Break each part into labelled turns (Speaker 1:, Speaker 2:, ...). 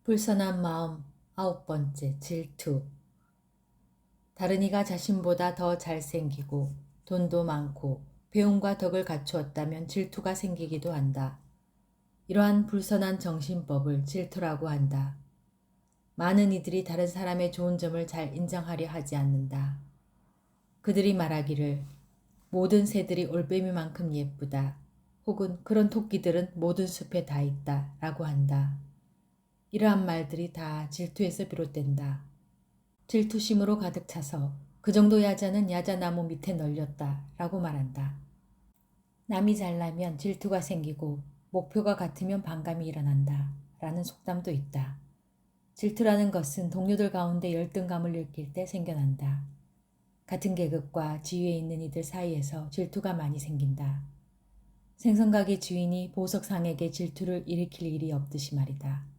Speaker 1: 불선한 마음 9번째 질투. 다른 이가 자신보다 더 잘생기고 돈도 많고 배움과 덕을 갖추었다면 질투가 생기기도 한다. 이러한 불선한 정신법을 질투라고 한다. 많은 이들이 다른 사람의 좋은 점을 잘 인정하려 하지 않는다. 그들이 말하기를 모든 새들이 올빼미만큼 예쁘다. 혹은 그런 토끼들은 모든 숲에 다 있다 라고 한다. 이러한 말들이 다 질투에서 비롯된다. 질투심으로 가득 차서 그 정도 야자는 야자나무 밑에 널렸다 라고 말한다. 남이 잘나면 질투가 생기고 목표가 같으면 반감이 일어난다 라는 속담도 있다. 질투라는 것은 동료들 가운데 열등감을 느낄 때 생겨난다. 같은 계급과 지위에 있는 이들 사이에서 질투가 많이 생긴다. 생선가게 주인이 보석상에게 질투를 일으킬 일이 없듯이 말이다.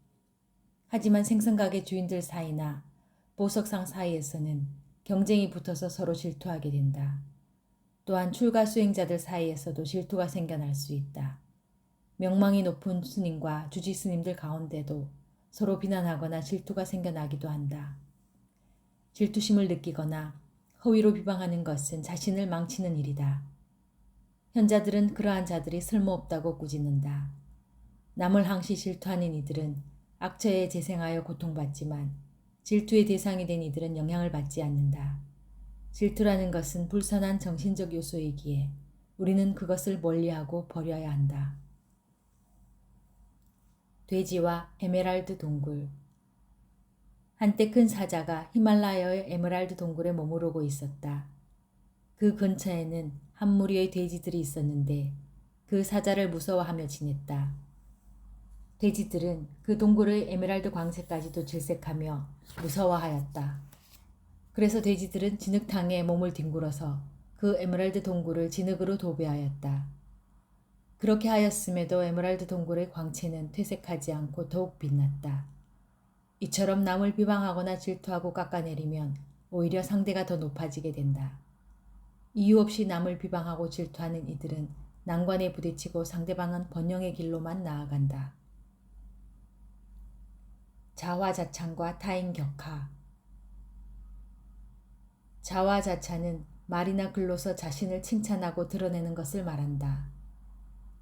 Speaker 1: 하지만 생선가게 주인들 사이나 보석상 사이에서는 경쟁이 붙어서 서로 질투하게 된다. 또한 출가 수행자들 사이에서도 질투가 생겨날 수 있다. 명망이 높은 스님과 주지 스님들 가운데도 서로 비난하거나 질투가 생겨나기도 한다. 질투심을 느끼거나 허위로 비방하는 것은 자신을 망치는 일이다. 현자들은 그러한 자들이 쓸모없다고 꾸짖는다. 남을 항시 질투하는 이들은 악처에 재생하여 고통받지만 질투의 대상이 된 이들은 영향을 받지 않는다. 질투라는 것은 불선한 정신적 요소이기에 우리는 그것을 멀리하고 버려야 한다. 돼지와 에메랄드 동굴. 한때 큰 사자가 히말라야의 에메랄드 동굴에 머무르고 있었다. 그 근처에는 한 무리의 돼지들이 있었는데 그 사자를 무서워하며 지냈다. 돼지들은 그 동굴의 에메랄드 광채까지도 질색하며 무서워하였다. 그래서 돼지들은 진흙탕에 몸을 뒹굴어서 그 에메랄드 동굴을 진흙으로 도배하였다. 그렇게 하였음에도 에메랄드 동굴의 광채는 퇴색하지 않고 더욱 빛났다. 이처럼 남을 비방하거나 질투하고 깎아내리면 오히려 상대가 더 높아지게 된다. 이유 없이 남을 비방하고 질투하는 이들은 난관에 부딪히고 상대방은 번영의 길로만 나아간다. 자화자찬과 타인격하. 자화자찬은 말이나 글로서 자신을 칭찬하고 드러내는 것을 말한다.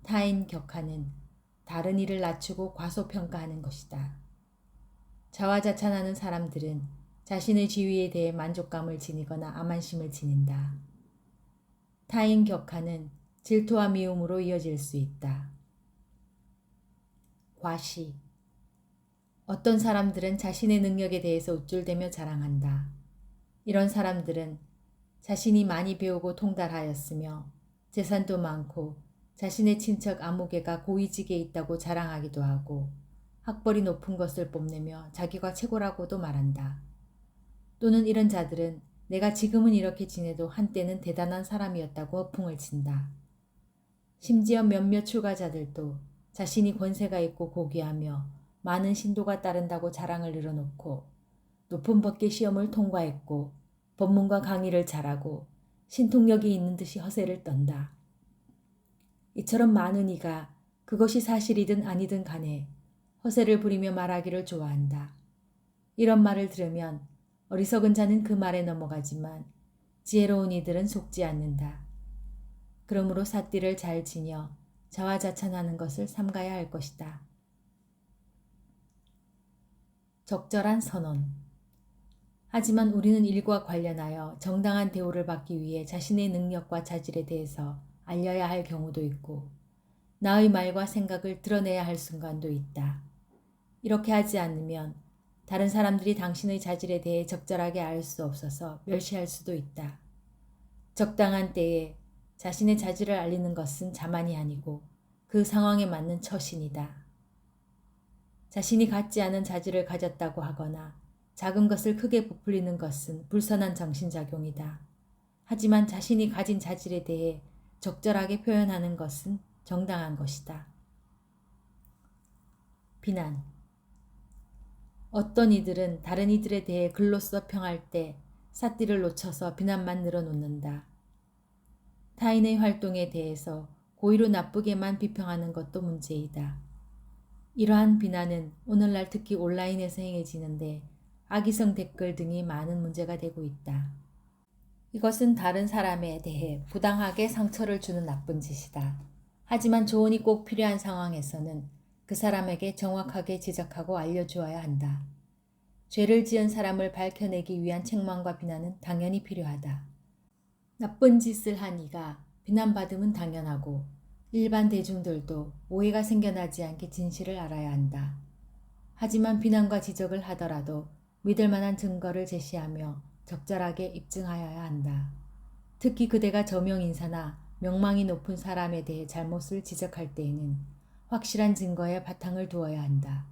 Speaker 1: 타인격하는 다른 이를 낮추고 과소평가하는 것이다. 자화자찬하는 사람들은 자신의 지위에 대해 만족감을 지니거나 암만심을 지닌다. 타인격하는 질투와 미움으로 이어질 수 있다. 과시. 어떤 사람들은 자신의 능력에 대해서 우쭐대며 자랑한다. 이런 사람들은 자신이 많이 배우고 통달하였으며 재산도 많고 자신의 친척 아무개가 고위직에 있다고 자랑하기도 하고 학벌이 높은 것을 뽐내며 자기가 최고라고도 말한다. 또는 이런 자들은 내가 지금은 이렇게 지내도 한때는 대단한 사람이었다고 허풍을 친다. 심지어 몇몇 출가자들도 자신이 권세가 있고 고귀하며 많은 신도가 따른다고 자랑을 늘어놓고 높은 법계 시험을 통과했고 법문과 강의를 잘하고 신통력이 있는 듯이 허세를 떤다. 이처럼 많은 이가 그것이 사실이든 아니든 간에 허세를 부리며 말하기를 좋아한다. 이런 말을 들으면 어리석은 자는 그 말에 넘어가지만 지혜로운 이들은 속지 않는다. 그러므로 삿띠를 잘 지녀 자화자찬하는 것을 삼가야 할 것이다. 적절한 선언. 하지만 우리는 일과 관련하여 정당한 대우를 받기 위해 자신의 능력과 자질에 대해서 알려야 할 경우도 있고 나의 말과 생각을 드러내야 할 순간도 있다. 이렇게 하지 않으면 다른 사람들이 당신의 자질에 대해 적절하게 알 수 없어서 멸시할 수도 있다. 적당한 때에 자신의 자질을 알리는 것은 자만이 아니고 그 상황에 맞는 처신이다. 자신이 갖지 않은 자질을 가졌다고 하거나 작은 것을 크게 부풀리는 것은 불선한 정신작용이다. 하지만 자신이 가진 자질에 대해 적절하게 표현하는 것은 정당한 것이다. 비난. 어떤 이들은 다른 이들에 대해 글로써 평할 때 삿띠를 놓쳐서 비난만 늘어놓는다. 타인의 활동에 대해서 고의로 나쁘게만 비평하는 것도 문제이다. 이러한 비난은 오늘날 특히 온라인에서 행해지는데 악의성 댓글 등이 많은 문제가 되고 있다. 이것은 다른 사람에 대해 부당하게 상처를 주는 나쁜 짓이다. 하지만 조언이 꼭 필요한 상황에서는 그 사람에게 정확하게 지적하고 알려주어야 한다. 죄를 지은 사람을 밝혀내기 위한 책망과 비난은 당연히 필요하다. 나쁜 짓을 한 이가 비난받음은 당연하고 일반 대중들도 오해가 생겨나지 않게 진실을 알아야 한다. 하지만 비난과 지적을 하더라도 믿을 만한 증거를 제시하며 적절하게 입증하여야 한다. 특히 그대가 저명인사나 명망이 높은 사람에 대해 잘못을 지적할 때에는 확실한 증거에 바탕을 두어야 한다.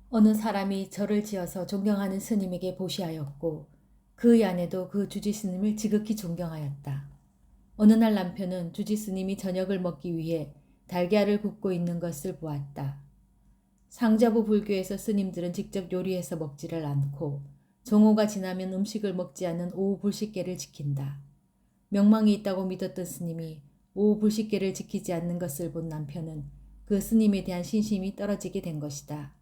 Speaker 1: 어느 사람이 절을 지어서 존경하는 스님에게 보시하였고 그의 아내도 그 주지 스님을 지극히 존경하였다. 어느 날 남편은 주지 스님이 저녁을 먹기 위해 달걀을 굽고 있는 것을 보았다. 상자부 불교에서 스님들은 직접 요리해서 먹지를 않고 정오가 지나면 음식을 먹지 않는 오후 불식계를 지킨다. 명망이 있다고 믿었던 스님이 오후 불식계를 지키지 않는 것을 본 남편은 그 스님에 대한 신심이 떨어지게 된 것이다.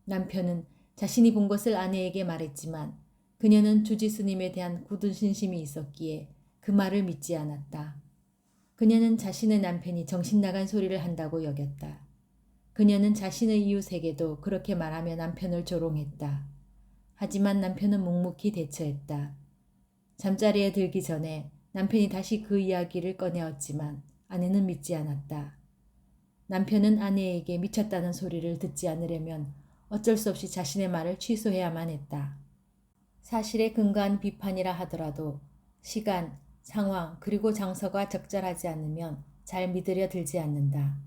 Speaker 1: 남편은 자신이 본 것을 아내에게 말했지만 그녀는 주지 스님에 대한 굳은 신심이 있었기에 그 말을 믿지 않았다. 그녀는 자신의 남편이 정신나간 소리를 한다고 여겼다. 그녀는 자신의 이웃에게도 그렇게 말하며 남편을 조롱했다. 하지만 남편은 묵묵히 대처했다. 잠자리에 들기 전에 남편이 다시 그 이야기를 꺼내었지만 아내는 믿지 않았다. 남편은 아내에게 미쳤다는 소리를 듣지 않으려면 어쩔 수 없이 자신의 말을 취소해야만 했다. 사실에 근거한 비판이라 하더라도 시간, 상황 그리고 장소가 적절하지 않으면 잘 믿으려 들지 않는다.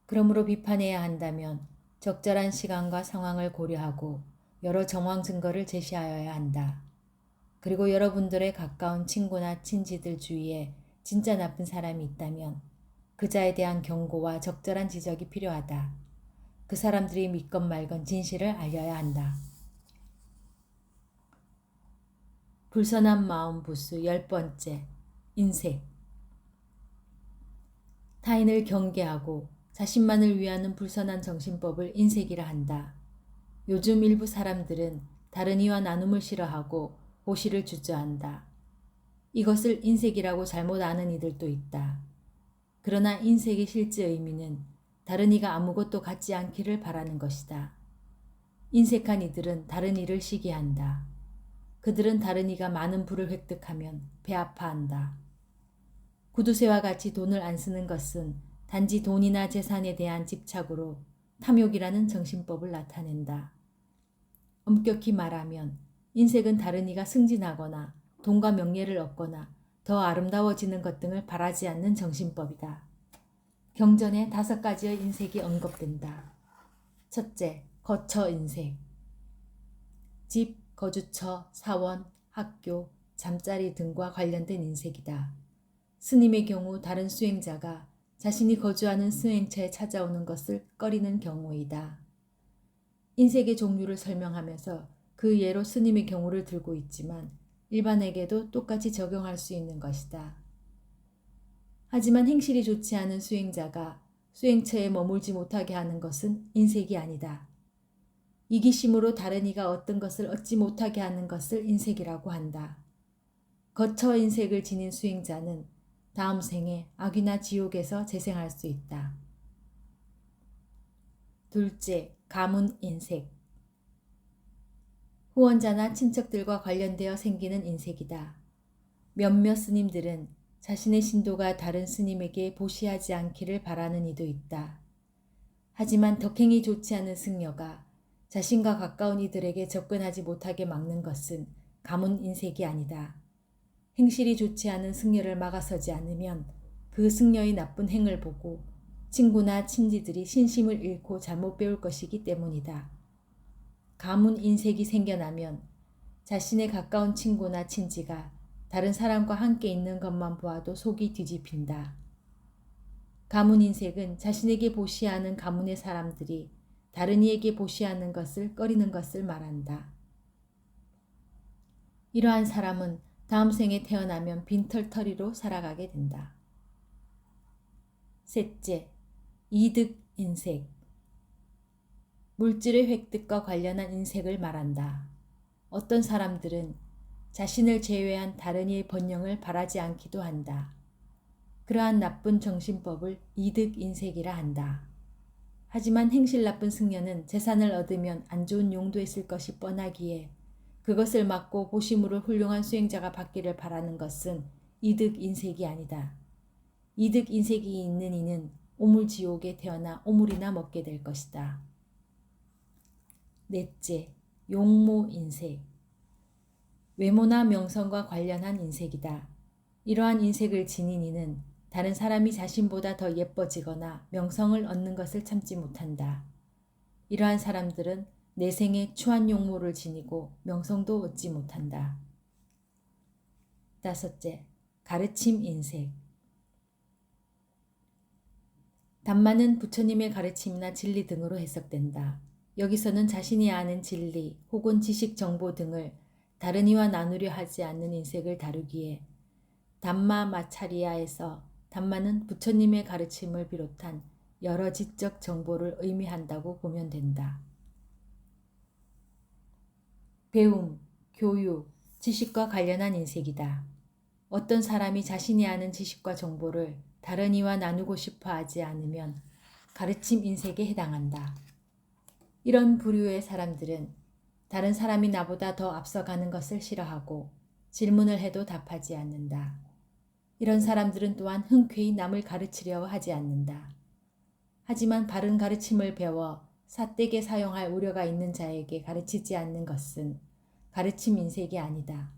Speaker 1: 그러므로 비판해야 한다면 적절한 시간과 상황을 고려하고 여러 정황 증거를 제시하여야 한다. 그리고 여러분들의 가까운 친구나 친지들 주위에 진짜 나쁜 사람이 있다면 그 자에 대한 경고와 적절한 지적이 필요하다. 그 사람들이 믿건 말건 진실을 알려야 한다. 불선한 마음 부수 10번째 인색. 타인을 경계하고 자신만을 위하는 불선한 정신법을 인색이라 한다. 요즘 일부 사람들은 다른 이와 나눔을 싫어하고 보시를 주저한다. 이것을 인색이라고 잘못 아는 이들도 있다. 그러나 인색의 실제 의미는 다른 이가 아무것도 갖지 않기를 바라는 것이다. 인색한 이들은 다른 이를 시기한다. 그들은 다른 이가 많은 부를 획득하면 배 아파한다. 구두쇠와 같이 돈을 안 쓰는 것은 단지 돈이나 재산에 대한 집착으로 탐욕이라는 정신법을 나타낸다. 엄격히 말하면 인색은 다른 이가 승진하거나 돈과 명예를 얻거나 더 아름다워지는 것 등을 바라지 않는 정신법이다. 경전에 5가지의 인색이 언급된다. 첫째, 거처 인색. 집, 거주처, 사원, 학교, 잠자리 등과 관련된 인색이다. 스님의 경우 다른 수행자가 자신이 거주하는 수행처에 찾아오는 것을 꺼리는 경우이다. 인색의 종류를 설명하면서 그 예로 스님의 경우를 들고 있지만 일반에게도 똑같이 적용할 수 있는 것이다. 하지만 행실이 좋지 않은 수행자가 수행처에 머물지 못하게 하는 것은 인색이 아니다. 이기심으로 다른 이가 어떤 것을 얻지 못하게 하는 것을 인색이라고 한다. 거처 인색을 지닌 수행자는 다음 생에 악이나 지옥에서 재생할 수 있다. 둘째, 가문 인색. 후원자나 친척들과 관련되어 생기는 인색이다. 몇몇 스님들은 자신의 신도가 다른 스님에게 보시하지 않기를 바라는 이도 있다. 하지만 덕행이 좋지 않은 승려가 자신과 가까운 이들에게 접근하지 못하게 막는 것은 가문 인색이 아니다. 행실이 좋지 않은 승려를 막아서지 않으면 그 승려의 나쁜 행을 보고 친구나 친지들이 신심을 잃고 잘못 배울 것이기 때문이다. 가문 인색이 생겨나면 자신의 가까운 친구나 친지가 다른 사람과 함께 있는 것만 보아도 속이 뒤집힌다. 가문 인색은 자신에게 보시하는 가문의 사람들이 다른 이에게 보시하는 것을 꺼리는 것을 말한다. 이러한 사람은 다음 생에 태어나면 빈털터리로 살아가게 된다. 셋째, 이득 인색. 물질의 획득과 관련한 인색을 말한다. 어떤 사람들은 자신을 제외한 다른 이의 번영을 바라지 않기도 한다. 그러한 나쁜 정신법을 이득인색이라 한다. 하지만 행실 나쁜 승려는 재산을 얻으면 안 좋은 용도에 쓸 것이 뻔하기에 그것을 막고 보심으로 훌륭한 수행자가 받기를 바라는 것은 이득인색이 아니다. 이득인색이 있는 이는 오물지옥에 태어나 오물이나 먹게 될 것이다. 넷째, 용모인색. 외모나 명성과 관련한 인색이다. 이러한 인색을 지닌 이는 다른 사람이 자신보다 더 예뻐지거나 명성을 얻는 것을 참지 못한다. 이러한 사람들은 내생에 추한 용모를 지니고 명성도 얻지 못한다. 다섯째, 가르침 인색. 담마는 부처님의 가르침이나 진리 등으로 해석된다. 여기서는 자신이 아는 진리 혹은 지식 정보 등을 다른 이와 나누려 하지 않는 인색을 다루기에 담마 마차리아에서 담마는 부처님의 가르침을 비롯한 여러 지적 정보를 의미한다고 보면 된다. 배움, 교육, 지식과 관련한 인색이다. 어떤 사람이 자신이 아는 지식과 정보를 다른 이와 나누고 싶어 하지 않으면 가르침 인색에 해당한다. 이런 부류의 사람들은 다른 사람이 나보다 더 앞서가는 것을 싫어하고 질문을 해도 답하지 않는다. 이런 사람들은 또한 흔쾌히 남을 가르치려 하지 않는다. 하지만 바른 가르침을 배워 삿되게 사용할 우려가 있는 자에게 가르치지 않는 것은 가르침 인색이 아니다.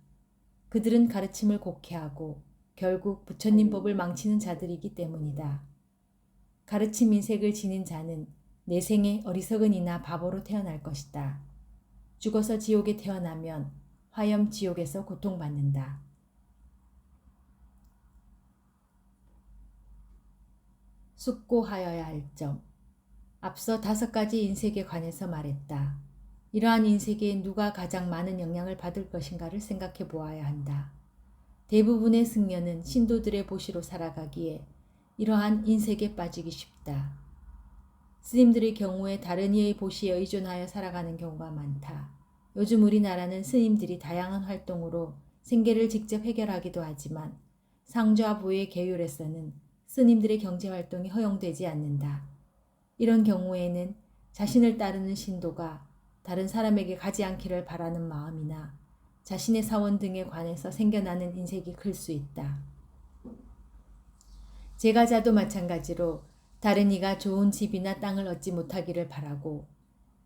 Speaker 1: 그들은 가르침을 곡해하고 결국 부처님 법을 망치는 자들이기 때문이다. 가르침 인색을 지닌 자는 내생에 어리석은 이나 바보로 태어날 것이다. 죽어서 지옥에 태어나면 화염 지옥에서 고통받는다. 숙고하여야 할 점. 앞서 5가지 인색에 관해서 말했다. 이러한 인색에 누가 가장 많은 영향을 받을 것인가를 생각해 보아야 한다. 대부분의 승려는 신도들의 보시로 살아가기에 이러한 인색에 빠지기 쉽다. 스님들의 경우에 다른 이의 보시에 의존하여 살아가는 경우가 많다. 요즘 우리나라는 스님들이 다양한 활동으로 생계를 직접 해결하기도 하지만 상좌 부의 계율에서는 스님들의 경제활동이 허용되지 않는다. 이런 경우에는 자신을 따르는 신도가 다른 사람에게 가지 않기를 바라는 마음이나 자신의 사원 등에 관해서 생겨나는 인색이 클 수 있다. 제가자도 마찬가지로 다른 이가 좋은 집이나 땅을 얻지 못하기를 바라고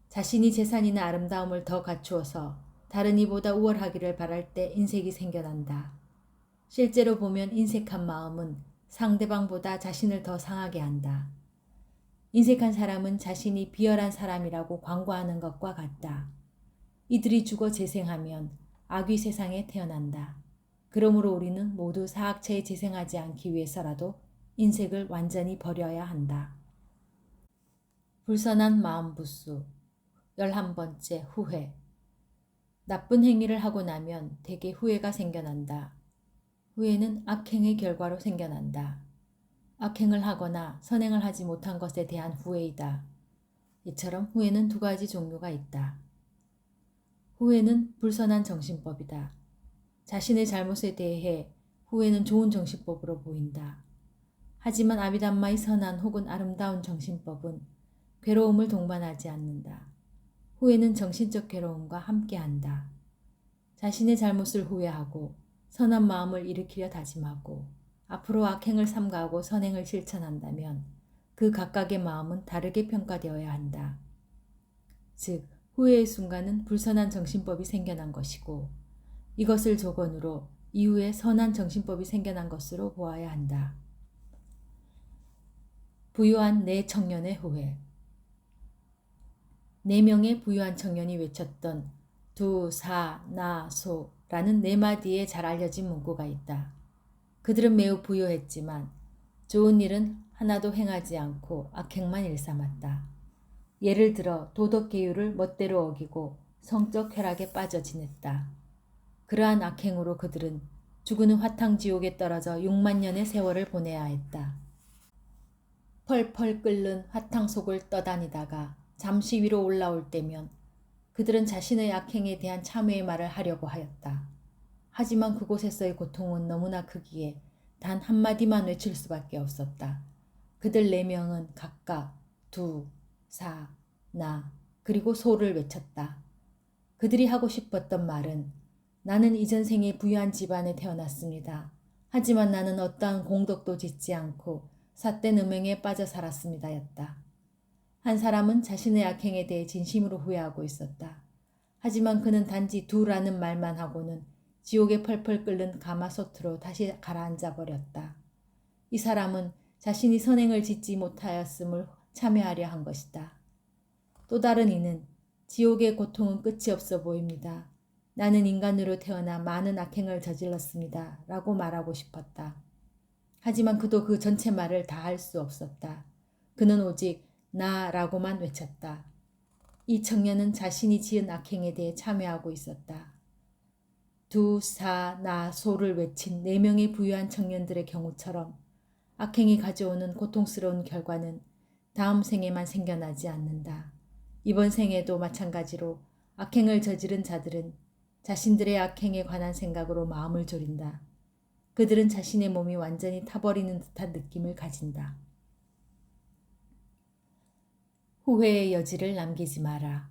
Speaker 1: 자신이 재산이나 아름다움을 더 갖추어서 다른 이보다 우월하기를 바랄 때 인색이 생겨난다. 실제로 보면 인색한 마음은 상대방보다 자신을 더 상하게 한다. 인색한 사람은 자신이 비열한 사람이라고 광고하는 것과 같다. 이들이 죽어 재생하면 악귀 세상에 태어난다. 그러므로 우리는 모두 사악체에 재생하지 않기 위해서라도 인색을 완전히 버려야 한다. 불선한 마음부수. 11번째, 후회. 나쁜 행위를 하고 나면 대개 후회가 생겨난다. 후회는 악행의 결과로 생겨난다. 악행을 하거나 선행을 하지 못한 것에 대한 후회이다. 이처럼 후회는 2가지 종류가 있다. 후회는 불선한 정신법이다. 자신의 잘못에 대해 후회는 좋은 정신법으로 보인다. 하지만 아비담마의 선한 혹은 아름다운 정신법은 괴로움을 동반하지 않는다. 후회는 정신적 괴로움과 함께한다. 자신의 잘못을 후회하고 선한 마음을 일으키려 다짐하고 앞으로 악행을 삼가하고 선행을 실천한다면 그 각각의 마음은 다르게 평가되어야 한다. 즉, 후회의 순간은 불선한 정신법이 생겨난 것이고 이것을 조건으로 이후에 선한 정신법이 생겨난 것으로 보아야 한다. 부유한 네 청년의 후회. 4명의 부유한 청년이 외쳤던 두, 사, 나, 소라는 4마디의 잘 알려진 문구가 있다. 그들은 매우 부유했지만 좋은 일은 하나도 행하지 않고 악행만 일삼았다. 예를 들어 도덕계율을 멋대로 어기고 성적 쾌락에 빠져 지냈다. 그러한 악행으로 그들은 죽으는 화탕지옥에 떨어져 6만 년의 세월을 보내야 했다. 펄펄 끓는 화탕 속을 떠다니다가 잠시 위로 올라올 때면 그들은 자신의 악행에 대한 참회의 말을 하려고 하였다. 하지만 그곳에서의 고통은 너무나 크기에 단 한마디만 외칠 수밖에 없었다. 그들 4명은 각각 두, 사, 나, 그리고 소를 외쳤다. 그들이 하고 싶었던 말은 나는 이전 생에 부유한 집안에 태어났습니다. 하지만 나는 어떠한 공덕도 짓지 않고 삿된 음행에 빠져 살았습니다 였다. 한 사람은 자신의 악행에 대해 진심으로 후회하고 있었다. 하지만 그는 단지 두라는 말만 하고는 지옥에 펄펄 끓는 가마솥으로 다시 가라앉아 버렸다. 이 사람은 자신이 선행을 짓지 못하였음을 참여하려 한 것이다. 또 다른 이는 지옥의 고통은 끝이 없어 보입니다. 나는 인간으로 태어나 많은 악행을 저질렀습니다. 라고 말하고 싶었다. 하지만 그도 그 전체 말을 다 할 수 없었다. 그는 오직 나라고만 외쳤다. 이 청년은 자신이 지은 악행에 대해 참회하고 있었다. 두, 사, 나, 소를 외친 4명의 부유한 청년들의 경우처럼 악행이 가져오는 고통스러운 결과는 다음 생에만 생겨나지 않는다. 이번 생에도 마찬가지로 악행을 저지른 자들은 자신들의 악행에 관한 생각으로 마음을 졸인다. 그들은 자신의 몸이 완전히 타버리는 듯한 느낌을 가진다. 후회의 여지를 남기지 마라.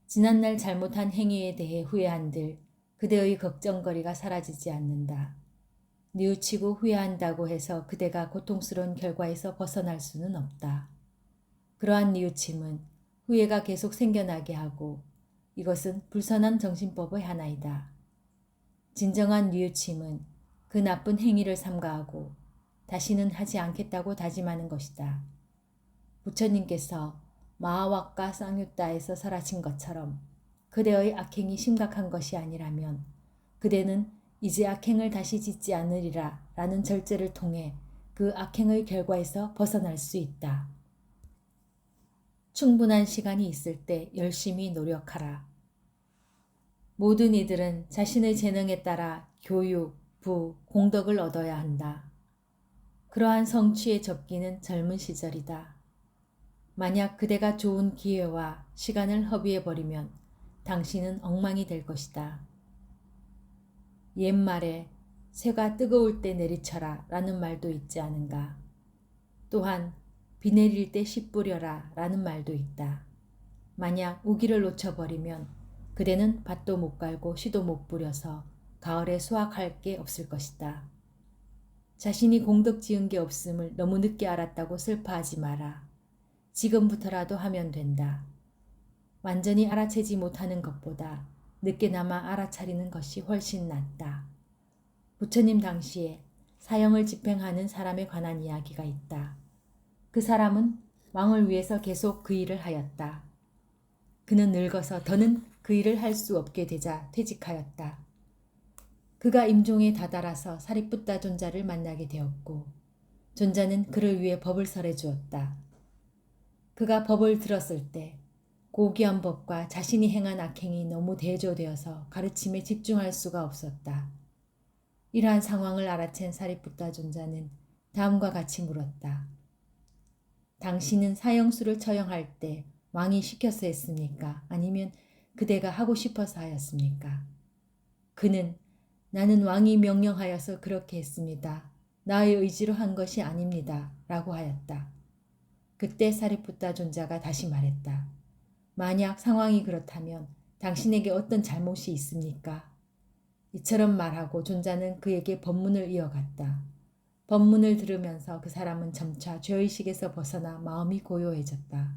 Speaker 1: 지난날 잘못한 행위에 대해 후회한들 그대의 걱정거리가 사라지지 않는다. 뉘우치고 후회한다고 해서 그대가 고통스러운 결과에서 벗어날 수는 없다. 그러한 뉘우침은 후회가 계속 생겨나게 하고 이것은 불선한 정신법의 하나이다. 진정한 뉘우침은 그 나쁜 행위를 삼가하고 다시는 하지 않겠다고 다짐하는 것이다. 부처님께서 마하와카 쌍유따에서 설하신 것처럼 그대의 악행이 심각한 것이 아니라면 그대는 이제 악행을 다시 짓지 않으리라 라는 절제를 통해 그 악행의 결과에서 벗어날 수 있다. 충분한 시간이 있을 때 열심히 노력하라. 모든 이들은 자신의 재능에 따라 교육, 부, 공덕을 얻어야 한다. 그러한 성취의 접기는 젊은 시절이다. 만약 그대가 좋은 기회와 시간을 허비해버리면 당신은 엉망이 될 것이다. 옛말에 새가 뜨거울 때 내리쳐라 라는 말도 있지 않은가. 또한 비 내릴 때 씨 뿌려라 라는 말도 있다. 만약 우기를 놓쳐버리면 그대는 밭도 못 갈고 씨도 못 뿌려서 가을에 수확할 게 없을 것이다. 자신이 공덕 지은 게 없음을 너무 늦게 알았다고 슬퍼하지 마라. 지금부터라도 하면 된다. 완전히 알아채지 못하는 것보다 늦게나마 알아차리는 것이 훨씬 낫다. 부처님 당시에 사형을 집행하는 사람에 관한 이야기가 있다. 그 사람은 왕을 위해서 계속 그 일을 하였다. 그는 늙어서 더는 그 일을 할 수 없게 되자 퇴직하였다. 그가 임종에 다다라서 사리푸타 존자를 만나게 되었고 존자는 그를 위해 법을 설해 주었다. 그가 법을 들었을 때 고귀한 법과 자신이 행한 악행이 너무 대조되어서 가르침에 집중할 수가 없었다. 이러한 상황을 알아챈 사리푸타 존자는 다음과 같이 물었다. 당신은 사형수를 처형할 때 왕이 시켜서 했습니까? 아니면 그대가 하고 싶어서 하였습니까? 그는 나는 왕이 명령하여서 그렇게 했습니다. 나의 의지로 한 것이 아닙니다. 라고 하였다. 그때 사리푸타 존자가 다시 말했다. 만약 상황이 그렇다면 당신에게 어떤 잘못이 있습니까? 이처럼 말하고 존자는 그에게 법문을 이어갔다. 법문을 들으면서 그 사람은 점차 죄의식에서 벗어나 마음이 고요해졌다.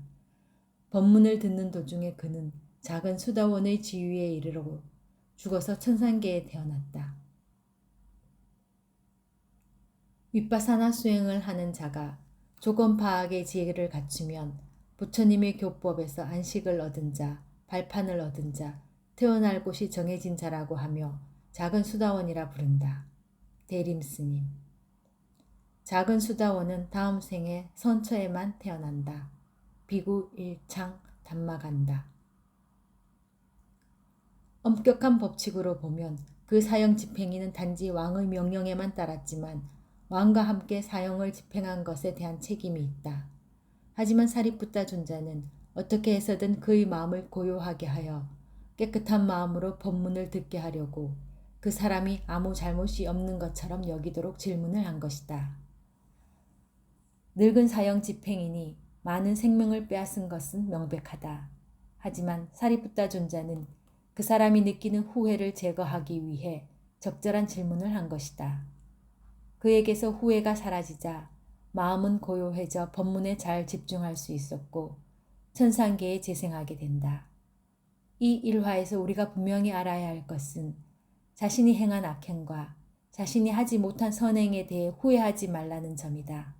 Speaker 1: 법문을 듣는 도중에 그는 작은 수다원의 지위에 이르러 죽어서 천상계에 태어났다. 윗바사나 수행을 하는 자가 조건 파악의 지혜를 갖추면 부처님의 교법에서 안식을 얻은 자, 발판을 얻은 자, 태어날 곳이 정해진 자라고 하며 작은 수다원이라 부른다. 대림스님. 작은 수다원은 다음 생에 선처에만 태어난다. 비구 일창 담마간다. 엄격한 법칙으로 보면 그 사형 집행인은 단지 왕의 명령에만 따랐지만 왕과 함께 사형을 집행한 것에 대한 책임이 있다. 하지만 사리푸타 존자는 어떻게 해서든 그의 마음을 고요하게 하여 깨끗한 마음으로 법문을 듣게 하려고 그 사람이 아무 잘못이 없는 것처럼 여기도록 질문을 한 것이다. 늙은 사형 집행인이 많은 생명을 빼앗은 것은 명백하다. 하지만 사리푸타 존자는 그 사람이 느끼는 후회를 제거하기 위해 적절한 질문을 한 것이다. 그에게서 후회가 사라지자 마음은 고요해져 법문에 잘 집중할 수 있었고 천상계에 재생하게 된다. 이 일화에서 우리가 분명히 알아야 할 것은 자신이 행한 악행과 자신이 하지 못한 선행에 대해 후회하지 말라는 점이다.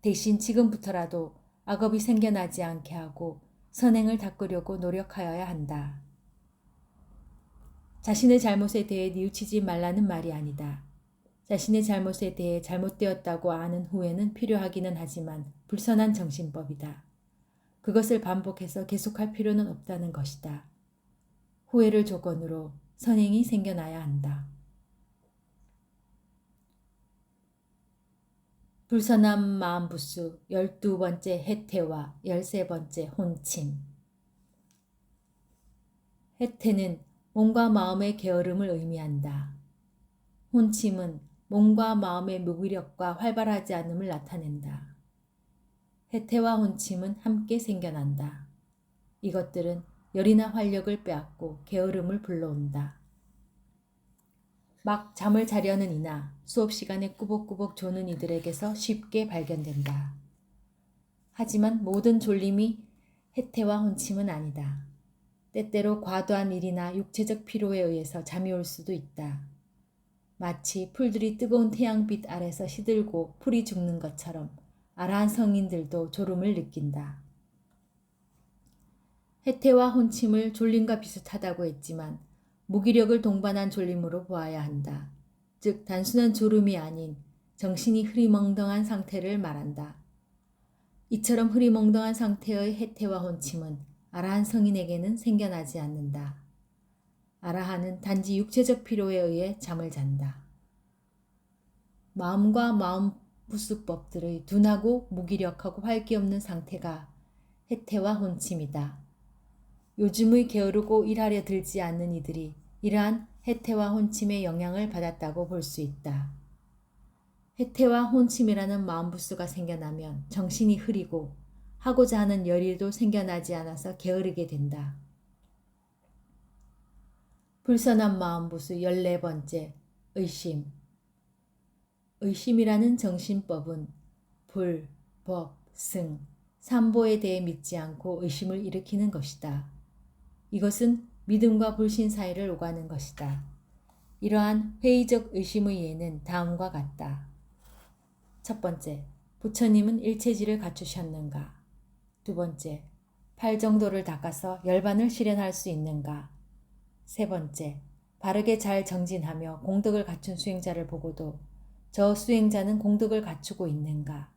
Speaker 1: 대신 지금부터라도 악업이 생겨나지 않게 하고 선행을 닦으려고 노력하여야 한다. 자신의 잘못에 대해 뉘우치지 말라는 말이 아니다. 자신의 잘못에 대해 잘못되었다고 아는 후회는 필요하기는 하지만 불선한 정신법이다. 그것을 반복해서 계속할 필요는 없다는 것이다. 후회를 조건으로 선행이 생겨나야 한다. 불선한 마음부수 12번째 해태와 13번째 혼침. 해태는 몸과 마음의 게으름을 의미한다. 혼침은 몸과 마음의 무기력과 활발하지 않음을 나타낸다. 해태와 혼침은 함께 생겨난다. 이것들은 열이나 활력을 빼앗고 게으름을 불러온다. 막 잠을 자려는 이나 수업 시간에 꾸벅꾸벅 조는 이들에게서 쉽게 발견된다. 하지만 모든 졸림이 해태와 혼침은 아니다. 때때로 과도한 일이나 육체적 피로에 의해서 잠이 올 수도 있다. 마치 풀들이 뜨거운 태양빛 아래서 시들고 풀이 죽는 것처럼 아라한 성인들도 졸음을 느낀다. 해태와 혼침을 졸림과 비슷하다고 했지만 무기력을 동반한 졸림으로 보아야 한다. 즉 단순한 졸음이 아닌 정신이 흐리멍덩한 상태를 말한다. 이처럼 흐리멍덩한 상태의 해태와 혼침은 아라한 성인에게는 생겨나지 않는다. 아라한은 단지 육체적 피로에 의해 잠을 잔다. 마음과 마음부수법들의 둔하고 무기력하고 활기 없는 상태가 해태와 혼침이다. 요즘의 게으르고 일하려 들지 않는 이들이 이러한 해태와 혼침의 영향을 받았다고 볼 수 있다. 해태와 혼침이라는 마음부수가 생겨나면 정신이 흐리고 하고자 하는 열의도 생겨나지 않아서 게으르게 된다. 불선한 마음부수 14번째 의심. 의심이라는 정신법은 불, 법, 승, 삼보에 대해 믿지 않고 의심을 일으키는 것이다. 이것은 믿음과 불신 사이를 오가는 것이다. 이러한 회의적 의심의 예는 다음과 같다. 첫 번째, 부처님은 일체지를 갖추셨는가? 두 번째, 팔 정도를 닦아서 열반을 실현할 수 있는가? 세 번째, 바르게 잘 정진하며 공덕을 갖춘 수행자를 보고도 저 수행자는 공덕을 갖추고 있는가?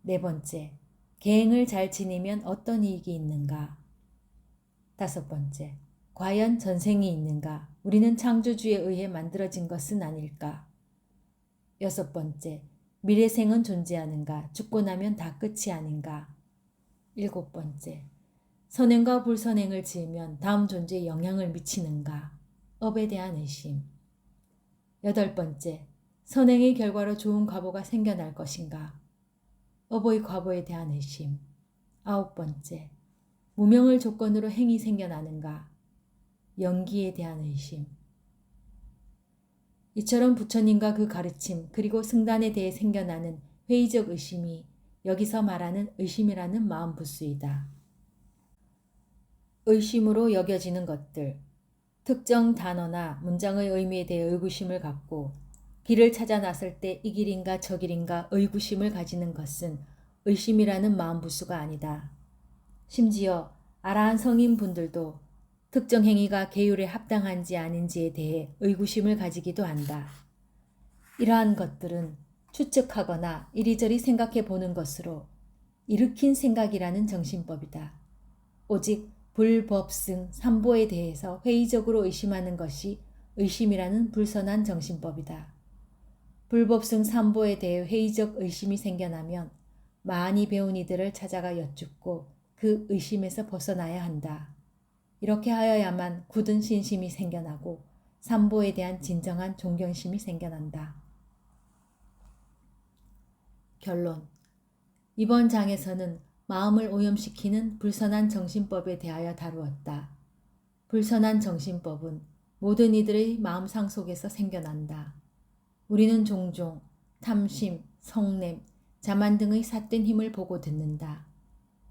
Speaker 1: 네 번째, 계행을 잘 지니면 어떤 이익이 있는가? 다섯 번째, 과연 전생이 있는가? 우리는 창조주에 의해 만들어진 것은 아닐까? 여섯 번째, 미래생은 존재하는가? 죽고 나면 다 끝이 아닌가? 일곱 번째, 선행과 불선행을 지으면 다음 존재에 영향을 미치는가? 업에 대한 의심. 여덟 번째, 선행의 결과로 좋은 과보가 생겨날 것인가? 업의 과보에 대한 의심. 아홉 번째, 무명을 조건으로 행이 생겨나는가? 연기에 대한 의심. 이처럼 부처님과 그 가르침 그리고 승단에 대해 생겨나는 회의적 의심이 여기서 말하는 의심이라는 마음부수이다. 의심으로 여겨지는 것들. 특정 단어나 문장의 의미에 대해 의구심을 갖고 길을 찾아 나설 때 이 길인가 저 길인가 의구심을 가지는 것은 의심이라는 마음부수가 아니다. 심지어 아라한 성인분들도 특정 행위가 계율에 합당한지 아닌지에 대해 의구심을 가지기도 한다. 이러한 것들은 추측하거나 이리저리 생각해 보는 것으로 일으킨 생각이라는 정신법이다. 오직 불법승 삼보에 대해서 회의적으로 의심하는 것이 의심이라는 불선한 정신법이다. 불법승 삼보에 대해 회의적 의심이 생겨나면 많이 배운 이들을 찾아가 여쭙고 그 의심에서 벗어나야 한다. 이렇게 하여야만 굳은 신심이 생겨나고 삼보에 대한 진정한 존경심이 생겨난다. 결론. 이번 장에서는 마음을 오염시키는 불선한 정신법에 대하여 다루었다. 불선한 정신법은 모든 이들의 마음상 속에서 생겨난다. 우리는 종종 탐심, 성냄, 자만 등의 삿된 힘을 보고 듣는다.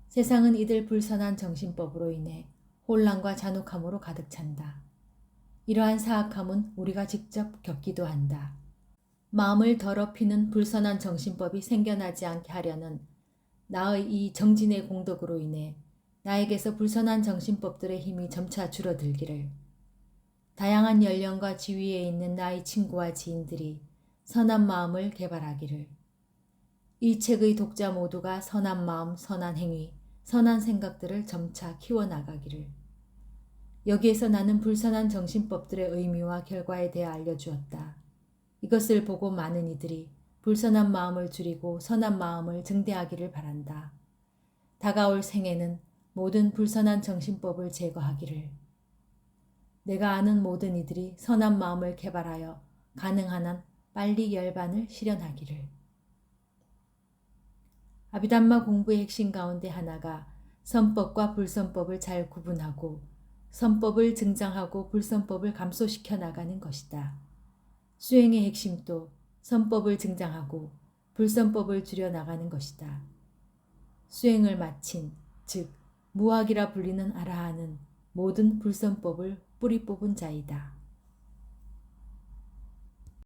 Speaker 1: 세상은 이들 불선한 정신법으로 인해 혼란과 잔혹함으로 가득 찬다. 이러한 사악함은 우리가 직접 겪기도 한다. 마음을 더럽히는 불선한 정신법이 생겨나지 않게 하려는 나의 이 정진의 공덕으로 인해 나에게서 불선한 정신법들의 힘이 점차 줄어들기를, 다양한 연령과 지위에 있는 나의 친구와 지인들이 선한 마음을 개발하기를, 이 책의 독자 모두가 선한 마음, 선한 행위, 선한 생각들을 점차 키워나가기를. 여기에서 나는 불선한 정신법들의 의미와 결과에 대해 알려주었다. 이것을 보고 많은 이들이 불선한 마음을 줄이고 선한 마음을 증대하기를 바란다. 다가올 생에는 모든 불선한 정신법을 제거하기를. 내가 아는 모든 이들이 선한 마음을 개발하여 가능한 한 빨리 열반을 실현하기를. 아비담마 공부의 핵심 가운데 하나가 선법과 불선법을 잘 구분하고 선법을 증장하고 불선법을 감소시켜 나가는 것이다. 수행의 핵심도 선법을 증장하고 불선법을 줄여 나가는 것이다. 수행을 마친, 즉 무학이라 불리는 아라한은 모든 불선법을 뿌리 뽑은 자이다.